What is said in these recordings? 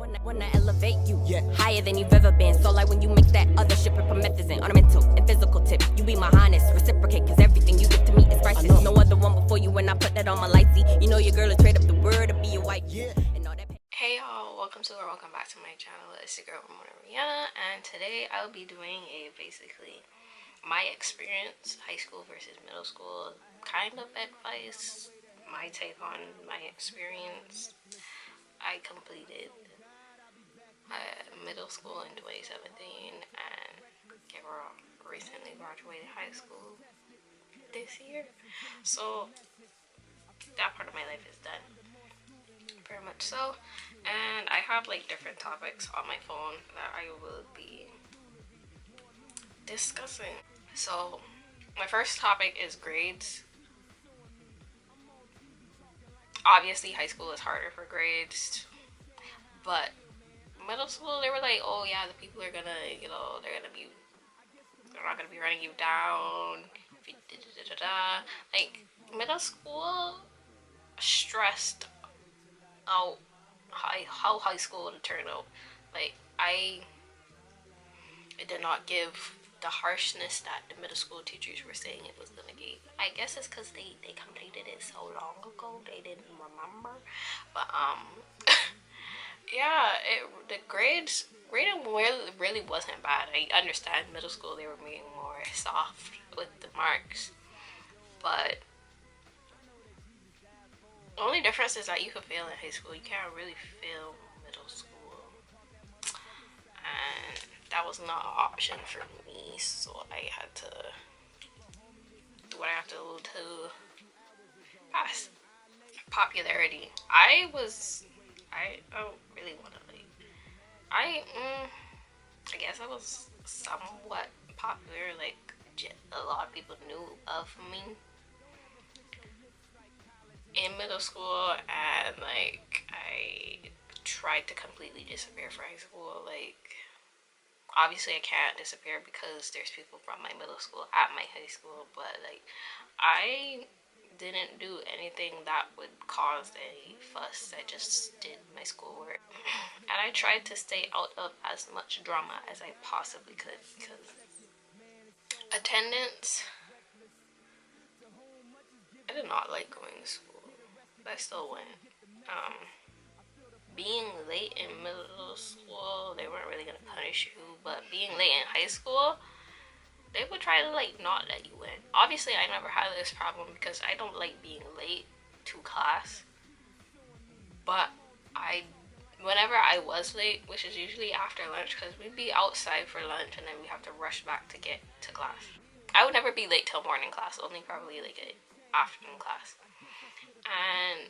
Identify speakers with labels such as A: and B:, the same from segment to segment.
A: Wanna elevate you higher than you've ever been. So like when you mix that other shit with promethazine on a mental and physical tip, you be my highness, reciprocate, cause everything you give to me is priceless. No other one before you when I put that on my lightsy. You know your girl is trade up the word to be your wife. And all that.
B: Hey y'all, welcome back to my channel. It's your girl Ramona, and today I'll be doing basically my experience, high school versus middle school, kind of advice, my take on my experience. I completed middle school in 2017 and recently graduated high school this year, so that part of my life is done, very much so. And I have like different topics on my phone that I will be discussing. So my first topic is grades. Obviously high school is harder for grades, but middle school they were like, oh yeah, the people are gonna, they're not gonna be running you down, like middle school stressed out how high school would turn out. Like it did not give the harshness that the middle school teachers were saying it was gonna give. I guess it's because they completed it so long ago they didn't remember. But yeah, the grading really wasn't bad. I understand middle school they were being more soft with the marks, but the only difference is that you could fail in high school. You can't really fail middle school, and that was not an option for me, so I had to do what I have to do to pass. Popularity. I don't really want to I guess I was somewhat popular. Like a lot of people knew of me in middle school, and like I tried to completely disappear for high school. Like obviously I can't disappear because there's people from my middle school at my high school, but like I didn't do anything that would cause a fuss. I just did my schoolwork and I tried to stay out of as much drama as I possibly could, because attendance, I did not like going to school, but I still went. Being late in middle school, they weren't really gonna punish you, but being late in high school, they would try to like not let you in. Obviously I never had this problem because I don't like being late to class, but whenever I was late, which is usually after lunch, because we'd be outside for lunch and then we have to rush back to get to class. I would never be late till morning class, only probably like an afternoon class. And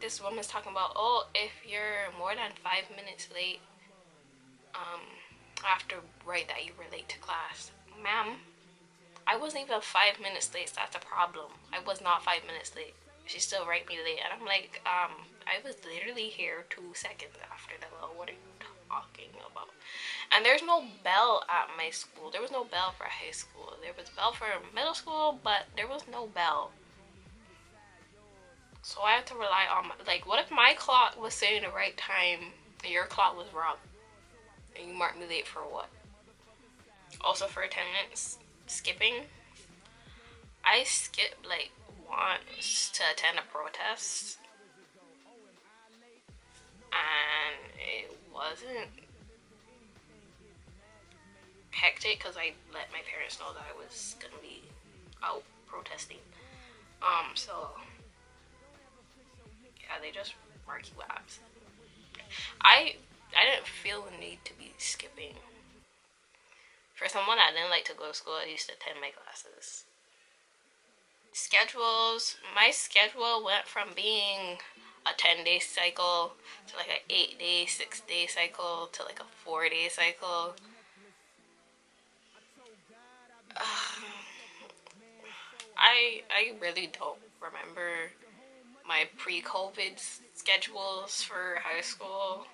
B: this woman's talking about, oh, if you're more than 5 minutes late, I have to write that you were late to class. Ma'am, I wasn't even 5 minutes late, so that's a problem. I was not 5 minutes late. She still write me late, and I'm like, I was literally here 2 seconds after the bell. What are you talking about? And there's no bell at my school. There was no bell for high school. There was bell for middle school, but there was no bell. So I had to rely on like, what if my clock was saying the right time and your clock was wrong? And you marked me late for what? Also for attendance, skipping. I skipped like once to attend a protest, and it wasn't hectic because I let my parents know that I was gonna be out protesting. So yeah, they just mark you absent. I didn't feel the need to be skipping. For someone that didn't like to go to school, I used to attend my classes. Schedules. My schedule went from being a 10-day cycle to like an 8-day, 6-day cycle to like a 4-day cycle. I really don't remember my pre-COVID schedules for high school.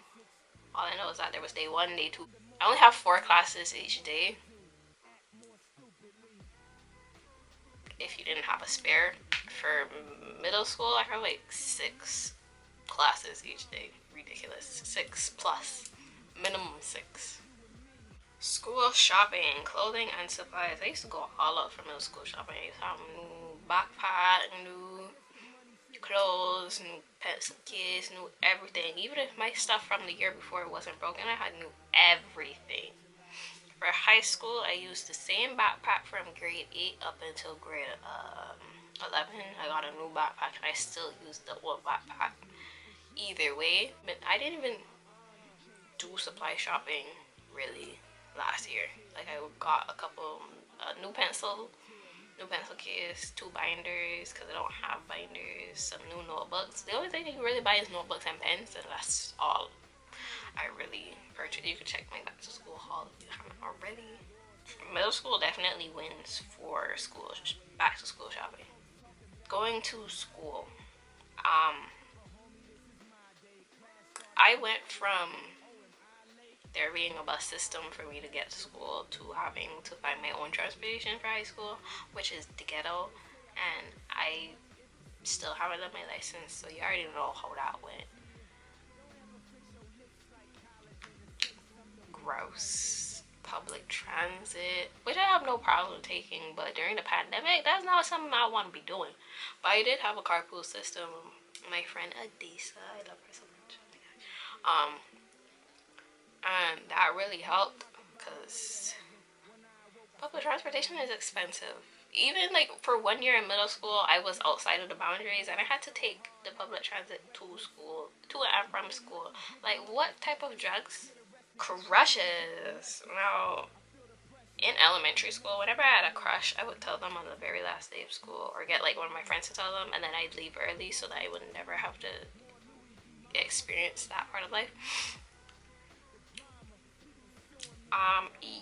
B: All I know is that there was day 1, day 2. I only have 4 classes each day. If you didn't have a spare. For middle school, I have like 6 classes each day. ridiculous. 6 plus. Minimum 6. School shopping, clothing and supplies. I used to go all out for middle school shopping. I used to have new backpack, new clothes, new pencil case, new everything. Even if my stuff from the year before wasn't broken, I had new everything. For high school, I used the same backpack from grade 8 up until grade 11. I got a new backpack and I still used the old backpack. Either way, but I didn't even do supply shopping really last year. Like I got a couple new pencil case, 2 binders because I don't have binders, some new notebooks. The only thing you really buy is notebooks and pens, and that's all I really purchased. You can check my back to school haul if you haven't already. Middle school definitely wins for school back to school shopping. Going to school, I went from there being a bus system for me to get to school to having to find my own transportation for high school, which is the ghetto, and I still haven't done my license, so you already know how that went. Gross. Public transit, which I have no problem taking, but during the pandemic, that's not something I want to be doing. But I did have a carpool system. My friend Adisa, I love her so much. And that really helped because public transportation is expensive. Even like for 1 year in middle school, I was outside of the boundaries and I had to take the public transit to school, to and from school. Like, what type of drugs? Crushes. Now, in elementary school, whenever I had a crush, I would tell them on the very last day of school, or get like one of my friends to tell them, and then I'd leave early so that I would never have to experience that part of life.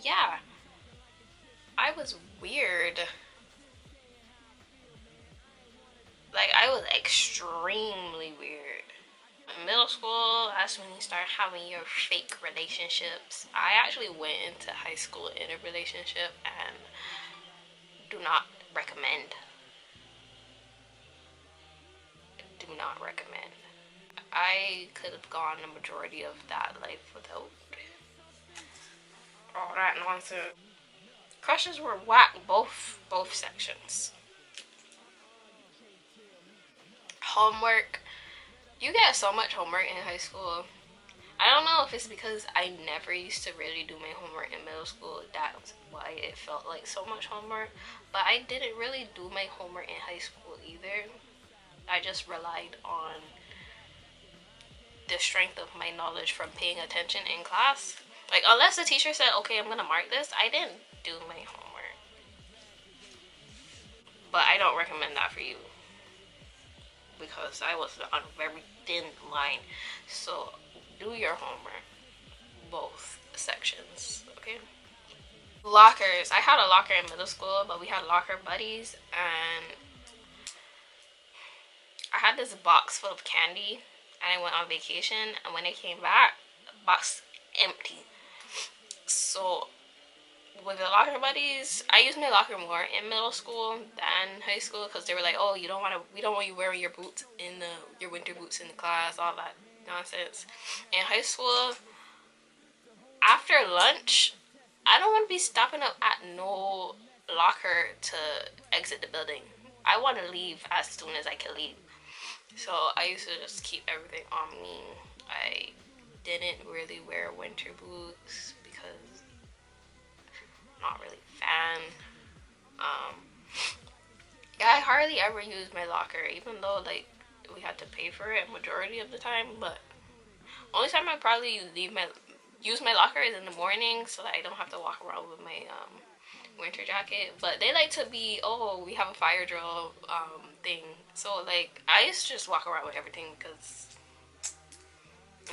B: Yeah, I was weird. Like, I was extremely weird. In middle school, that's when you start having your fake relationships. I actually went into high school in a relationship and do not recommend. Do not recommend. I could have gone the majority of that life without all that nonsense. Crushes were whack, both sections. Homework. You get so much homework in high school. I don't know if it's because I never used to really do my homework in middle school. That's why it felt like so much homework. But I didn't really do my homework in high school either. I just relied on the strength of my knowledge from paying attention in class. Like, unless the teacher said, okay, I'm gonna mark this, I didn't do my homework. But I don't recommend that for you, because I was on a very thin line. So do your homework, both sections, okay? Lockers. I had a locker in middle school, but we had locker buddies, and I had this box full of candy, and I went on vacation, and when I came back, the box empty. So with the locker buddies, I used my locker more in middle school than high school, because they were like, oh, we don't want you wearing your boots in your winter boots in the class, all that nonsense. In high school, after lunch, I don't want to be stopping up at no locker to exit the building. I want to leave as soon as I can leave. So I used to just keep everything on me. I didn't really wear winter boots because I'm not really a fan. Yeah, I hardly ever used my locker, even though like we had to pay for it majority of the time. But only time I probably use my locker is in the morning, so that I don't have to walk around with my winter jacket. But they like to be, oh, we have a fire drill thing, so like I used to just walk around with everything, because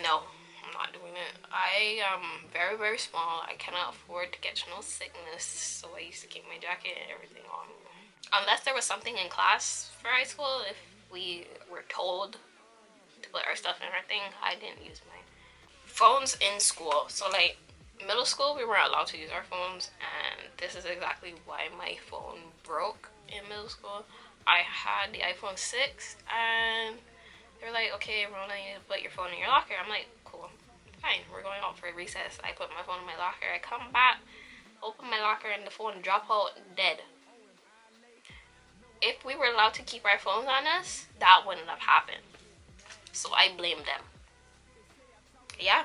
B: no, I'm not doing it. I am very, very small. I cannot afford to catch no sickness, so I used to keep my jacket and everything on me. Unless there was something in class for high school, if we were told to put our stuff in our thing, I didn't use mine. Phones in school. So like middle school, we weren't allowed to use our phones, and this is exactly why my phone broke in middle school. I had the iPhone 6, and They're like, okay, Rona, you need to put your phone in your locker. I'm like, cool, fine. We're going out for a recess. I put my phone in my locker. I come back, open my locker, and the phone drop out dead. If we were allowed to keep our phones on us, that wouldn't have happened. So I blame them. Yeah.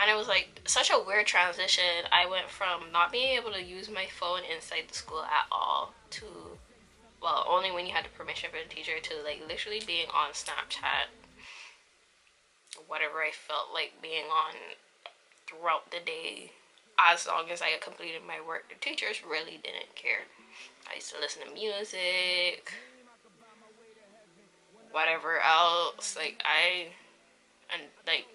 B: And it was like such a weird transition. I went from not being able to use my phone inside the school at all to, well, only when you had the permission for the teacher, to like literally being on Snapchat, whatever I felt like being on throughout the day. As long as I had completed my work, the teachers really didn't care. I used to listen to music, whatever else. And like,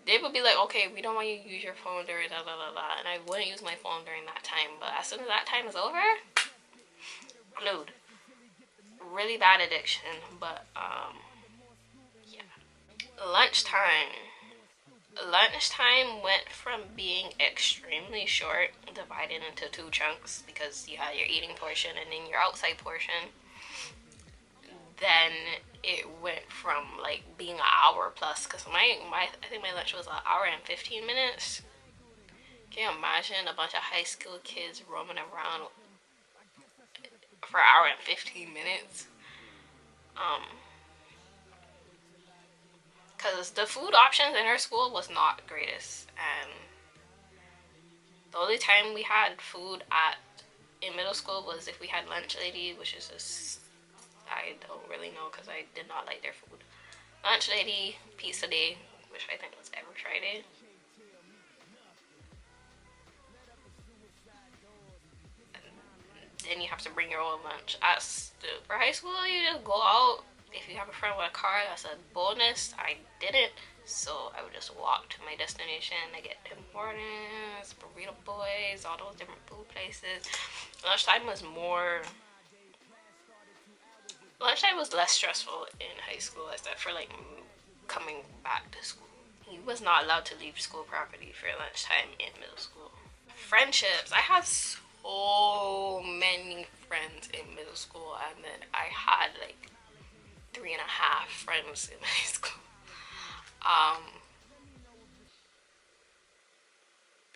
B: they would be like, okay, we don't want you to use your phone during da da da da, and I wouldn't use my phone during that time. But as soon as that time is over, glued. Really bad addiction. But yeah. Lunchtime went from being extremely short, divided into two chunks, because you had your eating portion and then your outside portion. Then it went from like being an hour plus, because I think my lunch was an hour and 15 minutes. Can you imagine a bunch of high school kids roaming around for an hour and 15 minutes? Because the food options in our school was not the greatest, and the only time we had food in middle school was if we had lunch lady, which is just, I don't really know because I did not like their food. Lunch lady, pizza day, which I think was every Friday. Then you have to bring your own lunch. For high school, you just go out. If you have a friend with a car, that's a bonus. I didn't, so I would just walk to my destination. I get Tim Hortons, Burrito Boys, all those different food places. Lunchtime was less stressful in high school, except for like coming back to school. He was not allowed to leave school property for lunchtime in middle school. Friendships. I had so many friends in middle school, and then I had like 3.5 friends in high school.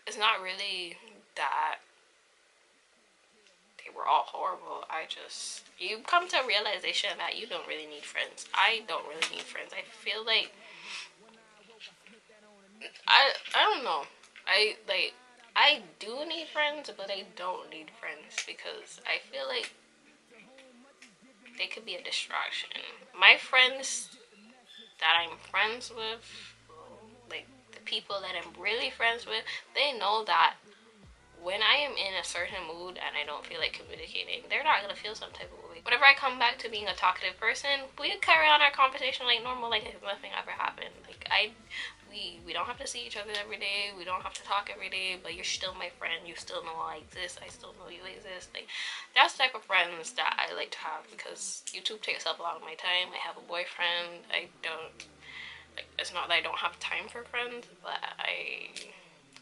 B: It's not really that they were all horrible. You come to a realization that you don't really need friends. I don't really need friends. I feel like I don't know. I do need friends, but I don't need friends because I feel like they could be a distraction. My friends that I'm friends with, like the people that I'm really friends with, they know that when I am in a certain mood and I don't feel like communicating, they're not gonna feel some type of way. Whenever I come back to being a talkative person, we carry on our conversation like normal, like if nothing ever happened. Like we don't have to see each other every day. We don't have to talk every day, but you're still my friend. You still know I exist. I still know you exist. Like, that's the type of friends that I like to have, because YouTube takes up a lot of my time. I have a boyfriend. It's not that I don't have time for friends, but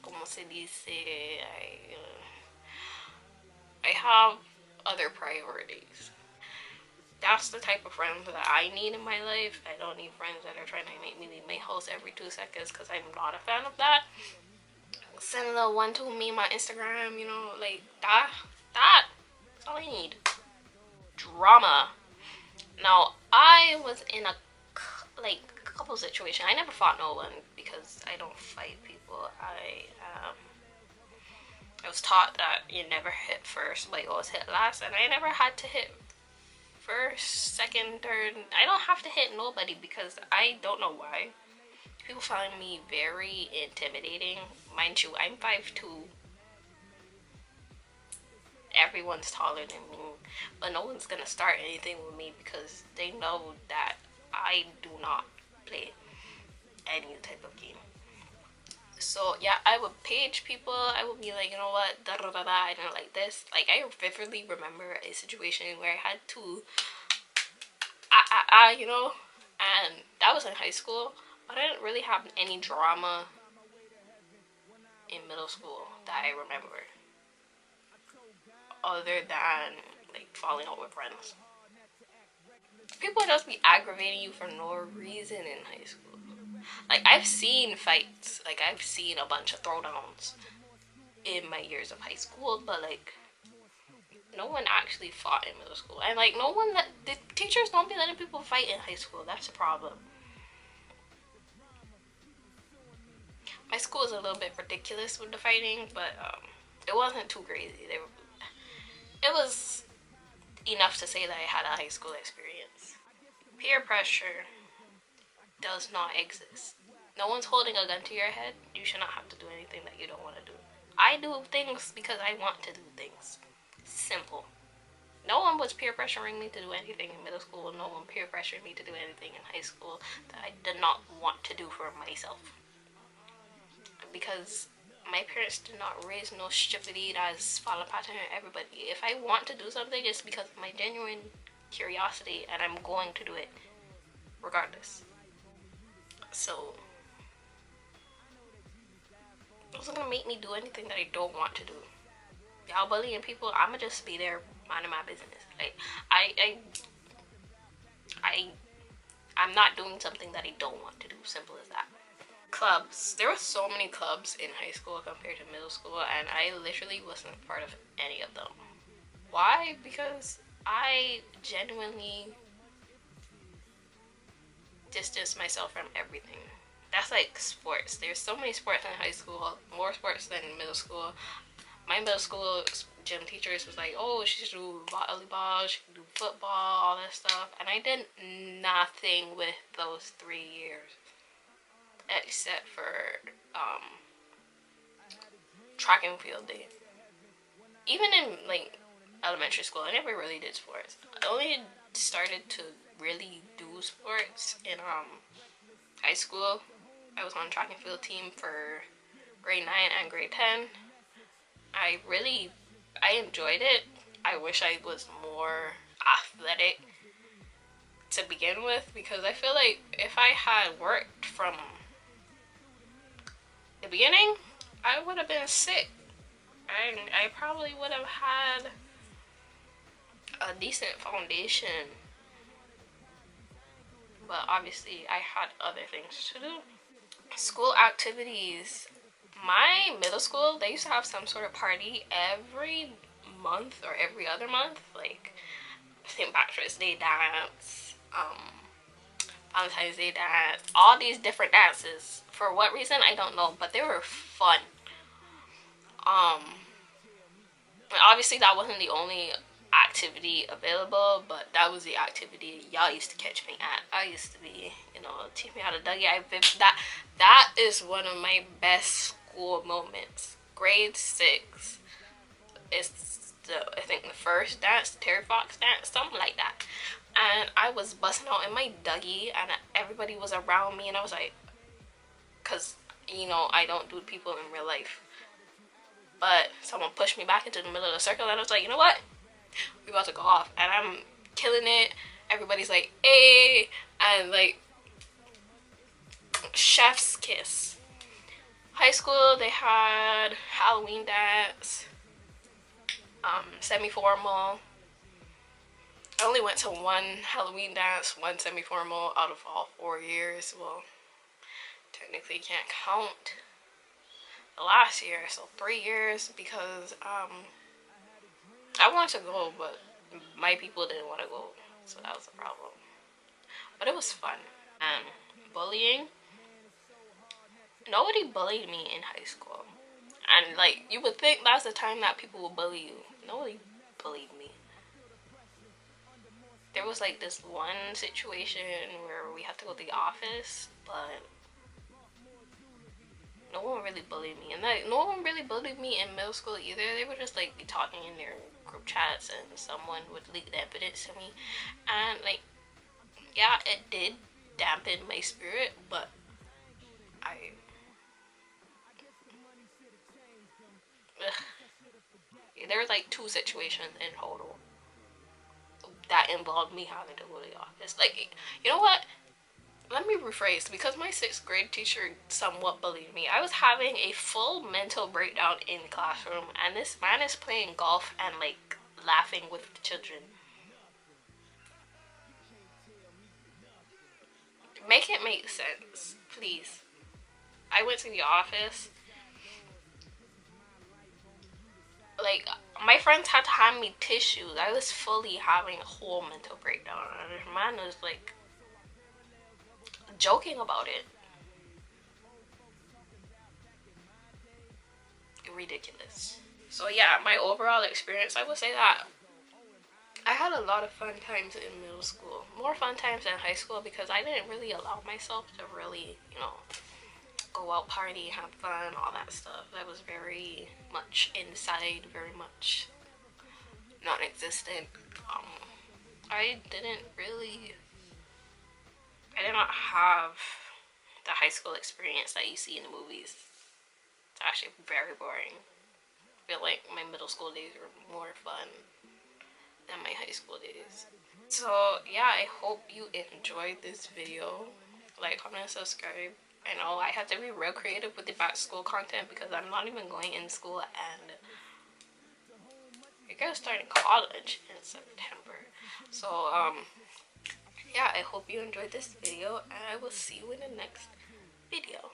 B: como se dice, I have other priorities. That's the type of friends that I need in my life. I don't need friends that are trying to make me leave my house every 2 seconds, because I'm not a fan of that. Send a little 1-2 meme on Instagram, like that's all I need. Drama. Now, I was in a couple situation. I never fought no one because I don't fight people. I was taught that you never hit first, like always hit last, and I never had to hit first, second, third. I don't have to hit nobody because I don't know why. People find me very intimidating. Mind you, I'm 5'2". Everyone's taller than me, but no one's gonna start anything with me because they know that I do not play any type of game. So yeah, I would page people. I would be like, you know what, da da da da, I didn't like this. Like, I vividly remember a situation where I had to and that was in high school, but I didn't really have any drama in middle school that I remember, other than like falling out with friends. People just be aggravating you for no reason in high school. Like, I've seen fights. Like, I've seen a bunch of throwdowns in my years of high school, but like, no one actually fought in middle school. And like, no one, the teachers don't be letting people fight in high school. That's a problem. My school is a little bit ridiculous with the fighting, but it wasn't too crazy. It was enough to say that I had a high school experience. Peer pressure does not exist. No one's holding a gun to your head. You should not have to do anything that you don't want to do. I do things because I want to do things. Simple. No one was peer pressuring me to do anything in middle school. No one peer pressured me to do anything in high school that I did not want to do for myself. Because my parents did not raise no stupidity that's follow pattern everybody. If I want to do something, it's because of my genuine curiosity, and I'm going to do it regardless. So it wasn't gonna make me do anything that I don't want to do. Y'all bullying people, I'ma just be there minding my business. Like, I'm not doing something that I don't want to do. Simple as that. Clubs. There were so many clubs in high school compared to middle school, and I literally wasn't part of any of them. Why? Because I genuinely distanced myself from everything. That's like sports. There's so many sports in high school, more sports than in middle school. My middle school gym teachers was like, oh, she should do volleyball, she can do football, all that stuff. And I did nothing with those 3 years. Except for track and field day. Even in like elementary school, I never really did sports. I only started to really do sports in high school. I was on track and field team for grade 9 and grade 10. I enjoyed it. I wish I was more athletic to begin with, because I feel like if I had worked from the beginning, I would have been sick. I probably would have had a decent foundation, but obviously I had other things to do. School activities. My middle school, they used to have some sort of party every month or every other month, like St. Patrick's Day dance, Valentine's Day dance, all these different dances. For what reason, I don't know, but they were fun. Obviously that wasn't the only activity available, but that was the activity y'all used to catch me at. I used to be, teach me how to Dougie. That is one of my best school moments. Grade 6 is I think the first dance, Terry Fox dance, something like that. And I was busting out in my Dougie, and everybody was around me, and I was like, because I don't do people in real life, but someone pushed me back into the middle of the circle, and I was like, you know what, we about to go off, and I'm killing it. Everybody's like, hey, and like, chef's kiss. High school, they had Halloween dance, semi-formal. I only went to one Halloween dance, one semi-formal out of all 4 years. Well, technically can't count the last year, so 3 years, because I wanted to go, but my people didn't want to go, so that was the problem. But it was fun. And bullying, nobody bullied me in high school. And like, you would think that's the time that people would bully you. Nobody bullied me. There was like this one situation where we had to go to the office, but no one really bullied me. And like, no one really bullied me in middle school either. They were just like talking in their group chats, and someone would leak the evidence to me. And like, yeah, it did dampen my spirit, but there were like 2 situations in total that involved me having to go to the office. Like, you know what? Let me rephrase, because my 6th grade teacher somewhat bullied me. I was having a full mental breakdown in the classroom, and this man is playing golf and like laughing with the children. Make it make sense, please. I went to the office. Like, my friends had to hand me tissues. I was fully having a whole mental breakdown. And this man was like joking about it. Ridiculous. So yeah, my overall experience, I would say that I had a lot of fun times in middle school. More fun times than high school because I didn't really allow myself to really, you know, go out party, have fun, all that stuff. I was very much inside, very much non-existent. I did not have the high school experience that you see in the movies. It's actually very boring. I feel like my middle school days were more fun than my high school days. So yeah, I hope you enjoyed this video. Like, comment, subscribe. I know I have to be real creative with the back to school content because I'm not even going in school, and I gotta start in college in September. So yeah, I hope you enjoyed this video, and I will see you in the next video.